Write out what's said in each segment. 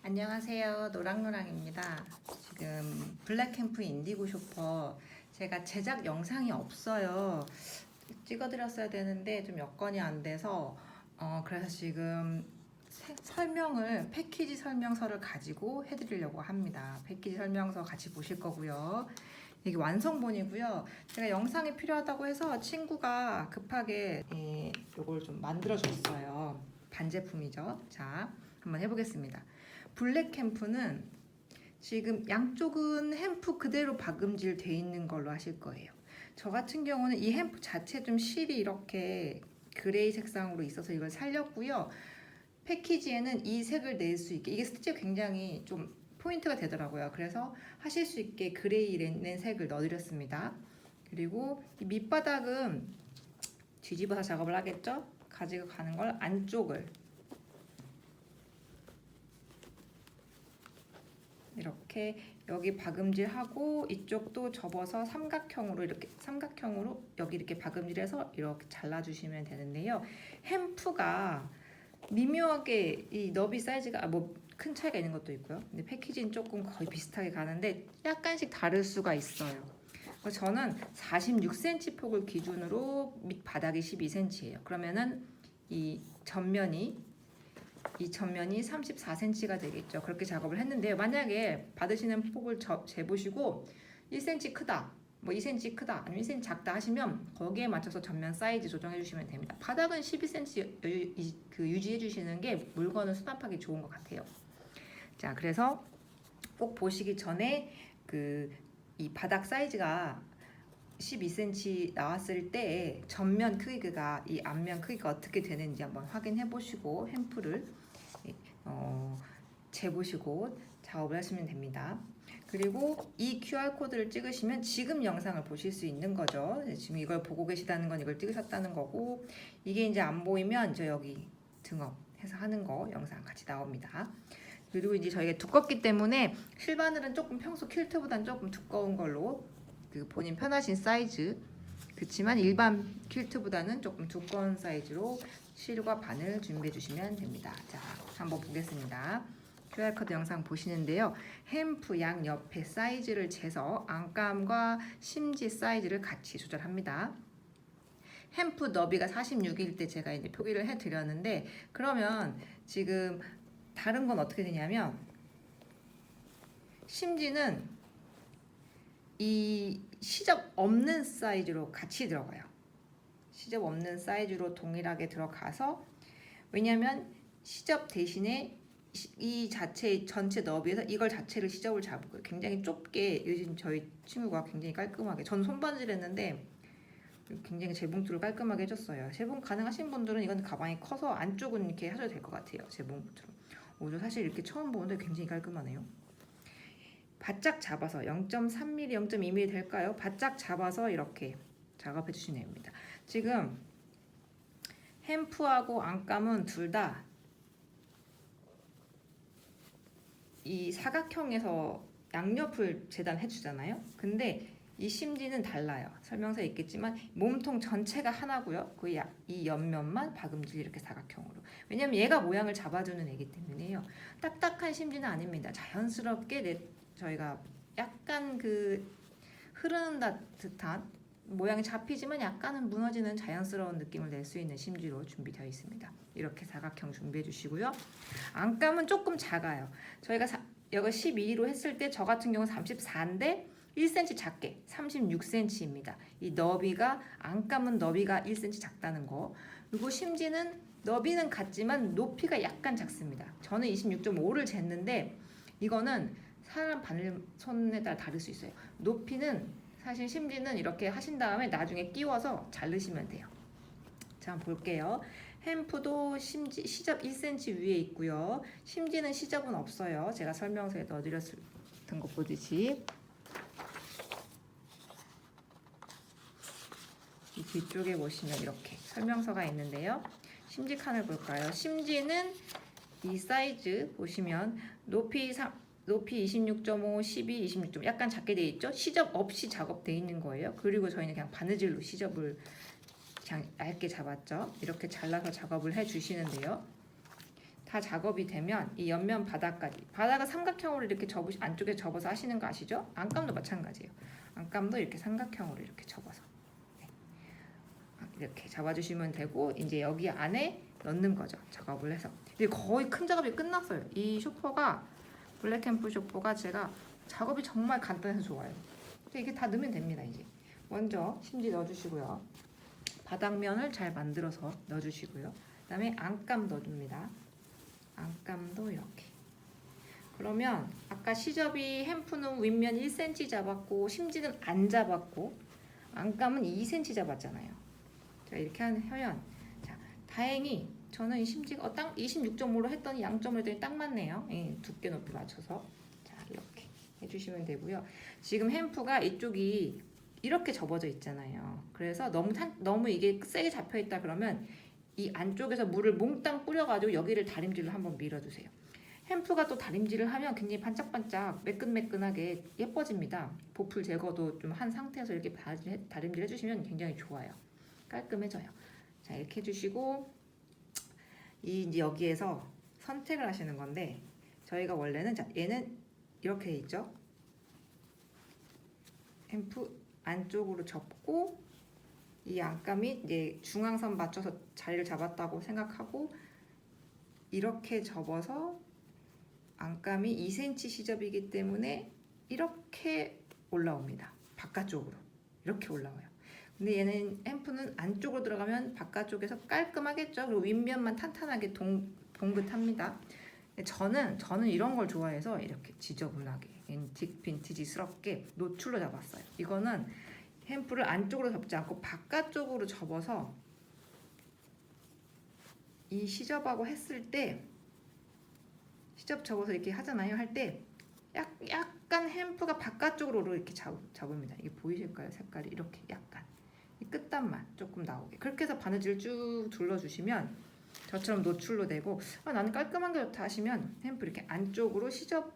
안녕하세요. 노랑노랑입니다. 지금 블랙캠프 인디고 쇼퍼 제가 제작 영상이 없어요. 찍어드렸어야 되는데 좀 여건이 안 돼서 그래서 지금 설명을 패키지 설명서를 가지고 해드리려고 합니다. 패키지 설명서 같이 보실 거고요. 이게 완성본이고요. 제가 영상이 필요하다고 해서 친구가 급하게 이걸 좀 만들어줬어요. 반제품이죠. 자, 한번 해보겠습니다. 블랙캠프는 지금 양쪽은 햄프 그대로 박음질 돼 있는 걸로 하실 거예요. 저 같은 경우는 이 햄프 자체 좀 실이 이렇게 그레이 색상으로 있어서 이걸 살렸고요. 패키지에는 이 색을 낼 수 있게, 이게 스티치가 굉장히 좀 포인트가 되더라고요. 그래서 하실 수 있게 그레이 낸 색을 넣어드렸습니다. 그리고 이 밑바닥은 뒤집어서 작업을 하겠죠? 가지고 가는 걸 안쪽을 이렇게 여기 박음질하고 이쪽도 접어서 삼각형으로 여기 이렇게 박음질해서 이렇게 잘라주시면 되는데요. 햄프가 미묘하게 이 너비 사이즈가 큰 차이가 있는 것도 있고요. 근데 패키지는 조금 거의 비슷하게 가는데 약간씩 다를 수가 있어요. 저는 46cm 폭을 기준으로 밑바닥이 12cm예요. 그러면은 이 전면이 34cm가 되겠죠. 그렇게 작업을 했는데요. 만약에 받으시는 폭을 재보시고 1cm 크다, 2cm 크다, 아니면 1cm 작다 하시면 거기에 맞춰서 전면 사이즈 조정해 주시면 됩니다. 바닥은 12cm 유지해 주시는 게 물건을 수납하기 좋은 것 같아요. 자, 그래서 꼭 보시기 전에 이 바닥 사이즈가 12cm 나왔을 때 전면 크기가 이 앞면 크기가 어떻게 되는지 한번 확인해 보시고 햄프를 재보시고 작업을 하시면 됩니다. 그리고 이 QR코드를 찍으시면 지금 영상을 보실 수 있는 거죠. 지금 이걸 보고 계시다는 건 이걸 찍으셨다는 거고, 이게 이제 안 보이면 저 여기 등업 해서 하는 거 영상 같이 나옵니다. 그리고 이제 저희가 두껍기 때문에 실바늘은 조금 평소 퀼트보다는 조금 두꺼운 걸로 본인 편하신 사이즈, 그렇지만 일반 퀼트보다는 조금 두꺼운 사이즈로 실과 바늘 준비해 주시면 됩니다. 자, 한번 보겠습니다. QR코드 영상 보시는데요. 햄프 양 옆에 사이즈를 재서 안감과 심지 사이즈를 같이 조절합니다. 햄프 너비가 46일 때 제가 이제 표기를 해드렸는데, 그러면 지금 다른 건 어떻게 되냐면 심지는 이 시접 없는 사이즈로 같이 들어가요. 시접 없는 사이즈로 동일하게 들어가서, 왜냐면 시접 대신에 이 자체 전체 너비에서 이걸 자체를 시접을 잡고요. 굉장히 좁게, 요즘 저희 친구가 굉장히 깔끔하게, 전 손바느질 했는데 굉장히 재봉틀을 깔끔하게 해줬어요. 재봉 가능하신 분들은 이건 가방이 커서 안쪽은 이렇게 하셔도 될 것 같아요. 재봉처럼. 오늘 사실 이렇게 처음 보는데 굉장히 깔끔하네요. 바짝 잡아서 0.3mm, 0.2mm 될까요? 바짝 잡아서 이렇게 작업해 주시면 됩니다. 지금 햄프하고 안감은 둘 다 이 사각형에서 양옆을 재단해 주잖아요. 근데 이 심지는 달라요. 설명서에 있겠지만 몸통 전체가 하나고요. 이 옆면만 박음질 이렇게 사각형으로. 왜냐면 얘가 모양을 잡아주는 애기 때문에요. 딱딱한 심지는 아닙니다. 자연스럽게 저희가 약간 흐르는 듯한 모양이 잡히지만 약간은 무너지는 자연스러운 느낌을 낼 수 있는 심지로 준비되어 있습니다. 이렇게 사각형 준비해 주시고요. 안감은 조금 작아요. 저희가 여기 12로 했을 때 저 같은 경우는 34인데 1cm 작게 36cm입니다. 이 너비가, 안감은 너비가 1cm 작다는 거. 그리고 심지는 너비는 같지만 높이가 약간 작습니다. 저는 26.5를 쟀는데 이거는 사람 바늘 손에 따라 다를 수 있어요. 높이는 사실 심지는 이렇게 하신 다음에 나중에 끼워서 자르시면 돼요. 자, 한번 볼게요. 햄프도 시접 1cm 위에 있고요. 심지는 시접은 없어요. 제가 설명서에 넣어드렸던 거 보듯이. 이 뒤쪽에 보시면 이렇게 설명서가 있는데요. 심지 칸을 볼까요? 심지는 이 사이즈 보시면 높이 26.5, 12, 26.5 약간 작게 돼 있죠? 시접 없이 작업돼 있는 거예요. 그리고 저희는 그냥 바느질로 시접을 그냥 얇게 잡았죠. 이렇게 잘라서 작업을 해 주시는데요. 다 작업이 되면 이 옆면 바닥까지, 바닥을 삼각형으로 이렇게 안쪽에 접어서 하시는 거 아시죠? 안감도 마찬가지예요. 안감도 이렇게 삼각형으로 이렇게 접어서 이렇게 잡아주시면 되고, 이제 여기 안에 넣는 거죠. 작업을 해서. 이제 거의 큰 작업이 끝났어요. 이 쇼퍼가, 블랙앰프 쇼퍼가 제가 작업이 정말 간단해서 좋아요. 이게 다 넣으면 됩니다. 이제 먼저 심지 넣어주시고요. 바닥면을 잘 만들어서 넣어주시고요. 그 다음에 안감 넣어줍니다. 안감도 이렇게. 그러면 아까 시접이 햄프는 윗면 1cm 잡았고 심지는 안 잡았고 안감은 2cm 잡았잖아요. 자, 이렇게 하면, 자, 다행히 저는 이 심지가 딱 26.5로 했더니 0.5로 했더니 딱 맞네요. 예, 두께 높이 맞춰서. 자, 이렇게 해주시면 되고요. 지금 햄프가 이쪽이 이렇게 접어져 있잖아요. 그래서 너무 이게 세게 잡혀 있다 그러면 이 안쪽에서 물을 몽땅 뿌려가지고 여기를 다림질로 한번 밀어주세요. 햄프가 또 다림질을 하면 굉장히 반짝반짝 매끈매끈하게 예뻐집니다. 보풀 제거도 좀 한 상태에서 이렇게 다림질 해주시면 굉장히 좋아요. 깔끔해져요. 자, 이렇게 해주시고, 이제 여기에서 선택을 하시는 건데, 저희가 원래는, 자, 얘는 이렇게 돼 있죠. 햄프 안쪽으로 접고, 이 안감이 이제 중앙선 맞춰서 자리를 잡았다고 생각하고 이렇게 접어서, 안감이 2cm 시접이기 때문에 이렇게 올라옵니다. 바깥쪽으로 이렇게 올라와요. 근데 얘는 햄프는 안쪽으로 들어가면 바깥쪽에서 깔끔하겠죠. 그리고 윗면만 탄탄하게 동긋합니다. 저는 이런 걸 좋아해서 이렇게 지저분하게 빈티지스럽게 노출로 잡았어요. 이거는 햄프를 안쪽으로 접지 않고 바깥쪽으로 접어서 이 시접하고 했을 때, 시접 접어서 이렇게 하잖아요. 할 때 약간 햄프가 바깥쪽으로 이렇게 잡습니다. 이게 보이실까요? 색깔이 이렇게 약간 이 끝단만 조금 나오게, 그렇게 해서 바느질을 쭉 둘러주시면 저처럼 노출로 되고, 나는 깔끔한 게 좋다 하시면 햄프 이렇게 안쪽으로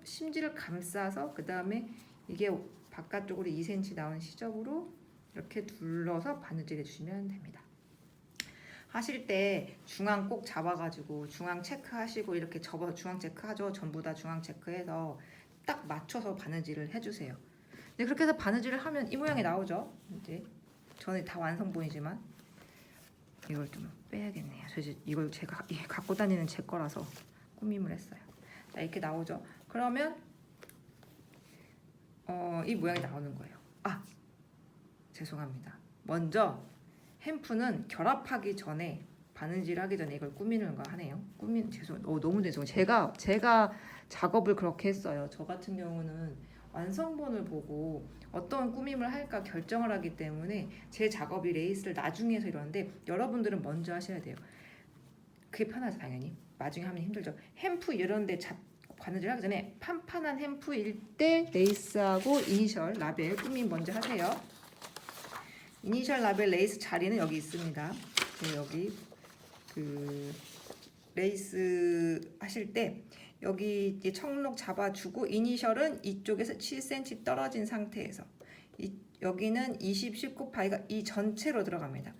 심지를 감싸서 그 다음에 이게 바깥쪽으로 2cm 나온 시접으로 이렇게 둘러서 바느질 해주시면 됩니다. 하실 때 중앙 꼭 잡아가지고 중앙 체크하시고, 이렇게 접어서 중앙 체크하죠. 전부 다 중앙 체크해서 딱 맞춰서 바느질을 해주세요. 네, 그렇게 해서 바느질을 하면 이 모양이 나오죠. 이제 저는 다 완성본이지만 이걸 좀 빼야겠네요. 이걸 제가 갖고 다니는 제 거라서 꾸밈을 했어요. 자, 이렇게 나오죠. 그러면 이 모양이 나오는 거예요. 죄송합니다. 먼저 햄프는 결합하기 전에, 바느질 하기 전에 이걸 꾸미는 거 하네요. 너무 죄송해요. 제가 작업을 그렇게 했어요. 저 같은 경우는 완성본을 보고 어떤 꾸밈을 할까 결정을 하기 때문에 제 작업이 레이스를 나중에 해서 이러는데, 여러분들은 먼저 하셔야 돼요. 그게 편하죠. 당연히 나중에 하면 힘들죠. 햄프 이런 데 바느질 하기 전에 판판한 햄프일 때 레이스하고 이니셜 라벨 꾸밈 먼저 하세요. 이니셜 라벨 레이스 자리는 여기 있습니다. 여기 그 레이스 하실 때 여기 이제 청록 잡아주고, 이니셜은 이쪽에서 7cm 떨어진 상태에서, 여기는 20, 19 파이가 이 전체로 들어갑니다.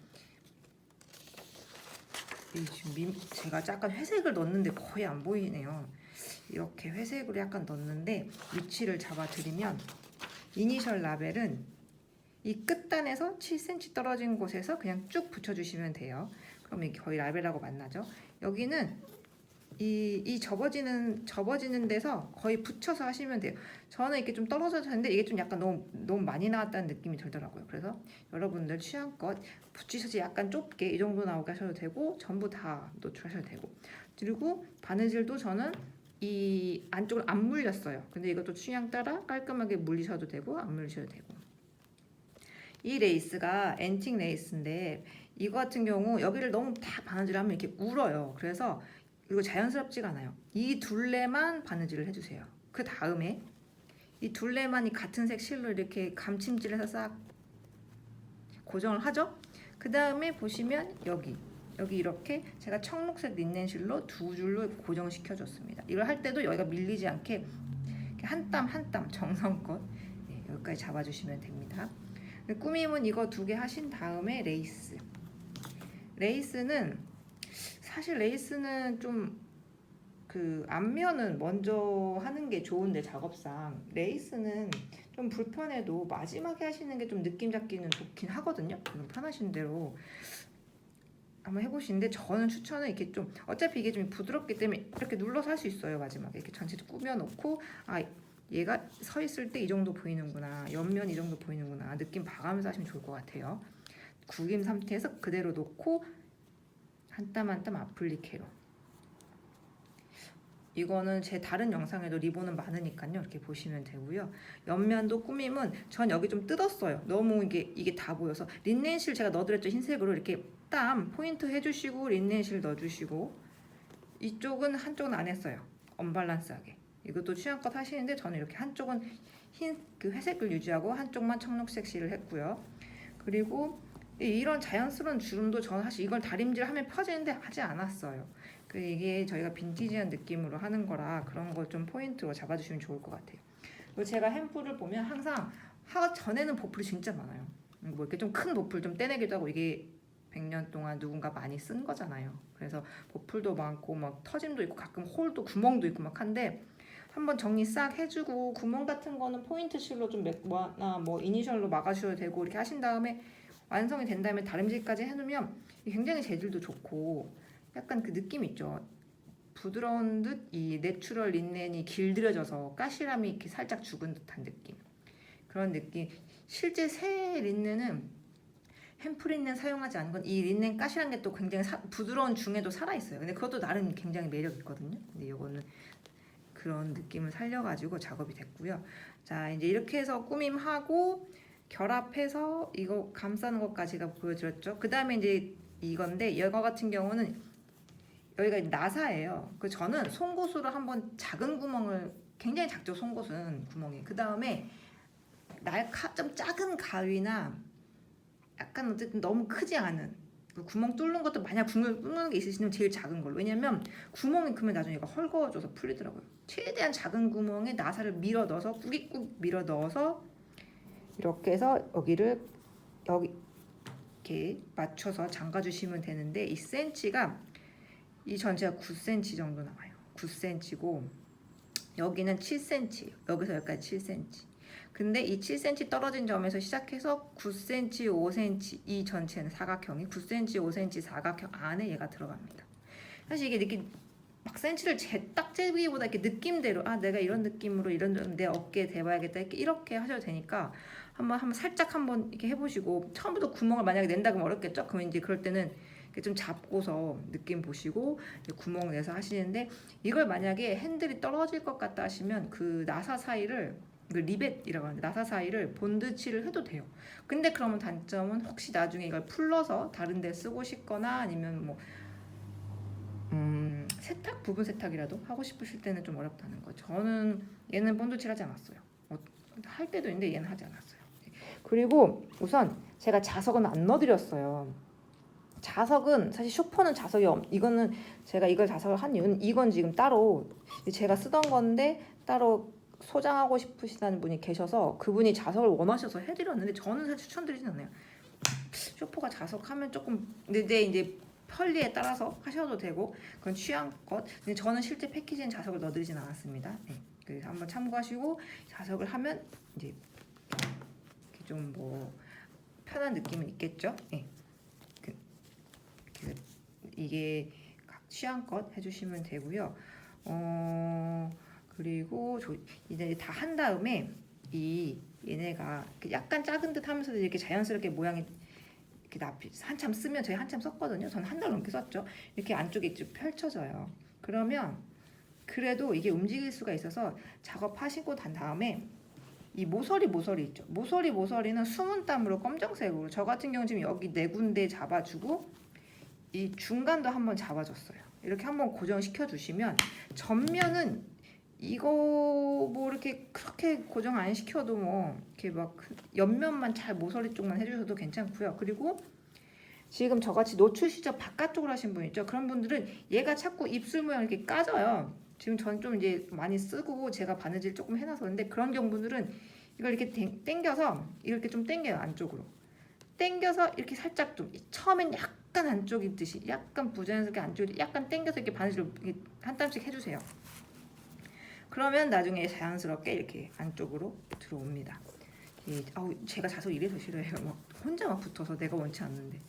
지금 제가 약간 회색을 넣었는데 거의 안 보이네요. 이렇게 회색으로 약간 넣었는데 위치를 잡아드리면, 이니셜 라벨은 이 끝단에서 7cm 떨어진 곳에서 그냥 쭉 붙여주시면 돼요. 그럼 이게 거의 라벨하고 만나죠. 여기는 이 접어지는 데서 거의 붙여서 하시면 돼요. 저는 이렇게 좀 떨어져서 했는데 이게 좀 약간 너무 많이 나왔다는 느낌이 들더라고요. 그래서 여러분들 취향껏 붙이셔서 약간 좁게 이 정도 나오게 하셔도 되고, 전부 다 노출하셔도 되고, 그리고 바느질도 저는 이 안쪽을 안 물렸어요. 근데 이것도 취향 따라 깔끔하게 물리셔도 되고 안 물리셔도 되고. 이 레이스가 앤틱 레이스인데, 이거 같은 경우 여기를 너무 다 바느질하면 이렇게 울어요. 그래서 이거 자연스럽지가 않아요. 이 둘레만 바느질을 해주세요. 그 다음에 이 둘레만 이 같은 색 실로 이렇게 감침질해서 싹 고정을 하죠. 그 다음에 보시면 여기 이렇게 제가 청록색 린넨 실로 두 줄로 고정시켜줬습니다. 이걸 할 때도 여기가 밀리지 않게 한 땀 한 땀 정성껏 여기까지 잡아주시면 됩니다. 꾸밈은 이거 2개 하신 다음에 레이스는 사실 레이스는 좀 그 앞면은 먼저 하는 게 좋은데 작업상 레이스는 좀 불편해도 마지막에 하시는 게 좀 느낌 잡기는 좋긴 하거든요. 편하신 대로 한번 해보시는데 저는 추천은 이렇게 좀 어차피 이게 좀 부드럽기 때문에 이렇게 눌러서 할 수 있어요. 마지막에 이렇게 전체 꾸며놓고 아 얘가 서 있을 때 이 정도 보이는구나, 옆면 이 정도 보이는구나 느낌 봐가면서 하시면 좋을 것 같아요. 구김 상태에서 그대로 놓고 한 땀 한 땀 아플리케로. 이거는 제 다른 영상에도 리본은 많으니까요. 이렇게 보시면 되고요. 옆면도 꾸밈은 전 여기 좀 뜯었어요. 너무 이게 다 보여서 린넨실 제가 넣어드렸죠. 흰색으로 이렇게 땀 포인트 해주시고 린넨실 넣어주시고 이쪽은 한쪽은 안 했어요. 언밸런스하게. 이것도 취향껏 하시는데 저는 이렇게 한쪽은 흰 그 회색을 유지하고 한쪽만 청록색 실을 했고요. 그리고 이런 자연스러운 주름도 저는 사실 이걸 다림질하면 펴지는데 하지 않았어요. 이게 저희가 빈티지한 느낌으로 하는 거라 그런 거 좀 포인트로 잡아주시면 좋을 것 같아요. 그리고 제가 햄프를 보면 항상 하기 전에는 보풀이 진짜 많아요. 뭐 이렇게 좀 큰 보풀 좀 떼내기도 하고 이게 100년 동안 누군가 많이 쓴 거잖아요. 그래서 보풀도 많고 막 터짐도 있고 가끔 홀도 구멍도 있고 막 한데 한번 정리 싹 해주고 구멍 같은 거는 포인트 실로 좀 맥거나 뭐 이니셜로 막아주셔도 되고 이렇게 하신 다음에 완성이 된 다음에 다림질까지 해놓으면 굉장히 재질도 좋고 약간 그 느낌 있죠. 부드러운 듯 이 내추럴 린넨이 길들여져서 까시람이 이렇게 살짝 죽은 듯한 느낌. 그런 느낌. 실제 새 린넨은 햄프 린넨 사용하지 않은 건 이 린넨 까시란 게 또 굉장히 부드러운 중에도 살아있어요. 근데 그것도 나름 굉장히 매력 있거든요. 근데 이거는 그런 느낌을 살려가지고 작업이 됐고요. 자 이제 이렇게 해서 꾸밈하고 결합해서 이거 감싸는 것까지 제가 보여드렸죠. 그 다음에 이제 이건데 이거 같은 경우는 여기가 나사예요. 그 저는 송곳으로 한번 작은 구멍을 굉장히 작죠. 송곳은 구멍이. 그 다음에 좀 작은 가위나 약간 어쨌든 너무 크지 않은 그 구멍 뚫는 것도 만약 구멍 뚫는 게 있으시면 제일 작은 걸로. 왜냐면 구멍이 크면 나중에 얘가 헐거워져서 풀리더라고요. 최대한 작은 구멍에 나사를 밀어 넣어서 꾸깃꾸깃 밀어 넣어서 이렇게 해서 여기를 여기 이렇게 맞춰서 잠가 주시면 되는데 이 센치가 이 전체가 9cm 정도 나와요. 9cm고 여기는 7cm, 여기서 여기까지 7cm. 근데 이 7cm 떨어진 점에서 시작해서 9cm, 5cm 이 전체는 사각형이 9cm, 5cm 사각형 안에 얘가 들어갑니다. 사실 이게 느낌 막 센치를 딱 재기보다 이렇게 느낌대로 아 내가 이런 느낌으로 이런 내 어깨에 대봐야겠다 이렇게 하셔도 되니까 한번 살짝 한번 이렇게 해보시고 처음부터 구멍을 만약에 낸다 그러면 어렵겠죠? 그러면 이제 그럴 때는 좀 잡고서 느낌 보시고 구멍 내서 하시는데 이걸 만약에 핸들이 떨어질 것 같다 하시면 그 나사 사이를 그 리벳이라고 하는데 나사 사이를 본드칠을 해도 돼요. 근데 그러면 단점은 혹시 나중에 이걸 풀러서 다른 데 쓰고 싶거나 아니면 뭐 세탁 부분 세탁이라도 하고 싶으실 때는 좀 어렵다는 거. 저는 얘는 본드칠 하지 않았어요. 할 때도 있는데 얘는 하지 않았어요. 그리고 우선 제가 자석은 안 넣어드렸어요. 자석은 사실 쇼퍼는 자석이 이거는 제가 이걸 자석을 한 이유는 이건 지금 따로 제가 쓰던 건데 따로 소장하고 싶으시다는 분이 계셔서 그분이 자석을 원하셔서 해드렸는데 저는 사실 추천드리진 않아요. 쇼퍼가 자석하면 조금 근데 이제 편리에 따라서 하셔도 되고 그건 취향껏. 근데 저는 실제 패키지엔 자석을 넣어드리진 않았습니다. 네. 그래서 한번 참고하시고 자석을 하면 이제 좀 뭐 편한 느낌은 있겠죠. 네. 이게 각 취향껏 해주시면 되고요. 그리고 이제 다 한 다음에 얘네가 약간 작은 듯 하면서도 이렇게 자연스럽게 모양이 이렇게 한참 쓰면 저희 한참 썼거든요. 저는 한 달 넘게 썼죠. 이렇게 안쪽에 쭉 펼쳐져요. 그러면 그래도 이게 움직일 수가 있어서 작업하시고 난 다음에 이 모서리 있죠. 모서리는 숨은 땀으로 검정색으로 저 같은 경우 지금 여기 4군데 잡아주고 이 중간도 한번 잡아줬어요. 이렇게 한번 고정시켜 주시면 전면은 이거 뭐 이렇게 그렇게 고정 안 시켜도 뭐 이렇게 막 옆면만 잘 모서리 쪽만 해주셔도 괜찮고요. 그리고 지금 저같이 노출 시접 바깥쪽으로 하신 분 있죠. 그런 분들은 얘가 자꾸 입술 모양 이렇게 까져요. 지금 전 좀 이제 많이 쓰고 제가 바느질 조금 해놔서 그런데 그런 경우들은 이걸 이렇게 당겨서 이렇게 좀 당겨요. 안쪽으로 당겨서 이렇게 살짝 좀 처음엔 약간 안쪽 입듯이 약간 부자연스럽게 안쪽이 약간 당겨서 이렇게 바느질을 이렇게 한 땀씩 해주세요. 그러면 나중에 자연스럽게 이렇게 안쪽으로 들어옵니다. 제가 자석 이래서 싫어해요. 막 혼자 막 붙어서 내가 원치 않는데.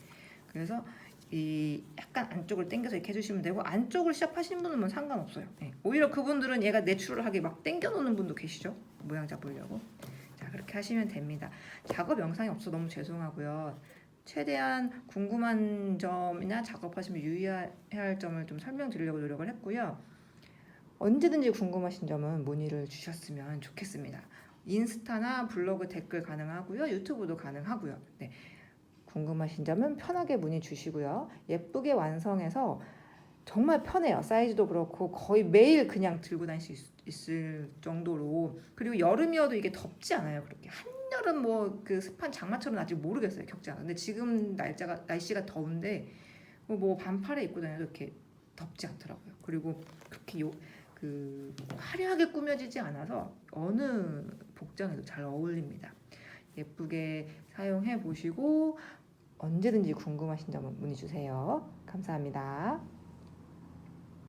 그래서 이 약간 안쪽을 당겨서 이렇게 해주시면 되고, 안쪽을 시작하시는 분은 뭐 상관없어요. 네. 오히려 그분들은 얘가 내추럴하게 막 당겨 놓는 분도 계시죠. 모양 잡으려고. 자, 그렇게 하시면 됩니다. 작업 영상이 없어 너무 죄송하고요. 최대한 궁금한 점이나 작업하시면 유의해야 할 점을 좀 설명드리려고 노력을 했고요. 언제든지 궁금하신 점은 문의를 주셨으면 좋겠습니다. 인스타나 블로그 댓글 가능하고요. 유튜브도 가능하고요. 네. 궁금하신 점은 편하게 문의 주시고요. 예쁘게 완성해서 정말 편해요. 사이즈도 그렇고 거의 매일 그냥 들고 다닐 수 있을 정도로. 그리고 여름이어도 이게 덥지 않아요. 그렇게 한여름 뭐 그 습한 장마처럼 아직 모르겠어요. 겪지 않아. 근데 지금 날씨가 더운데 뭐 반팔에 입고 다녀도 이렇게 덥지 않더라고요. 그리고 그렇게 화려하게 꾸며지지 않아서 어느 복장에도 잘 어울립니다. 예쁘게 사용해 보시고 언제든지 궁금하신 점은 문의 주세요. 감사합니다.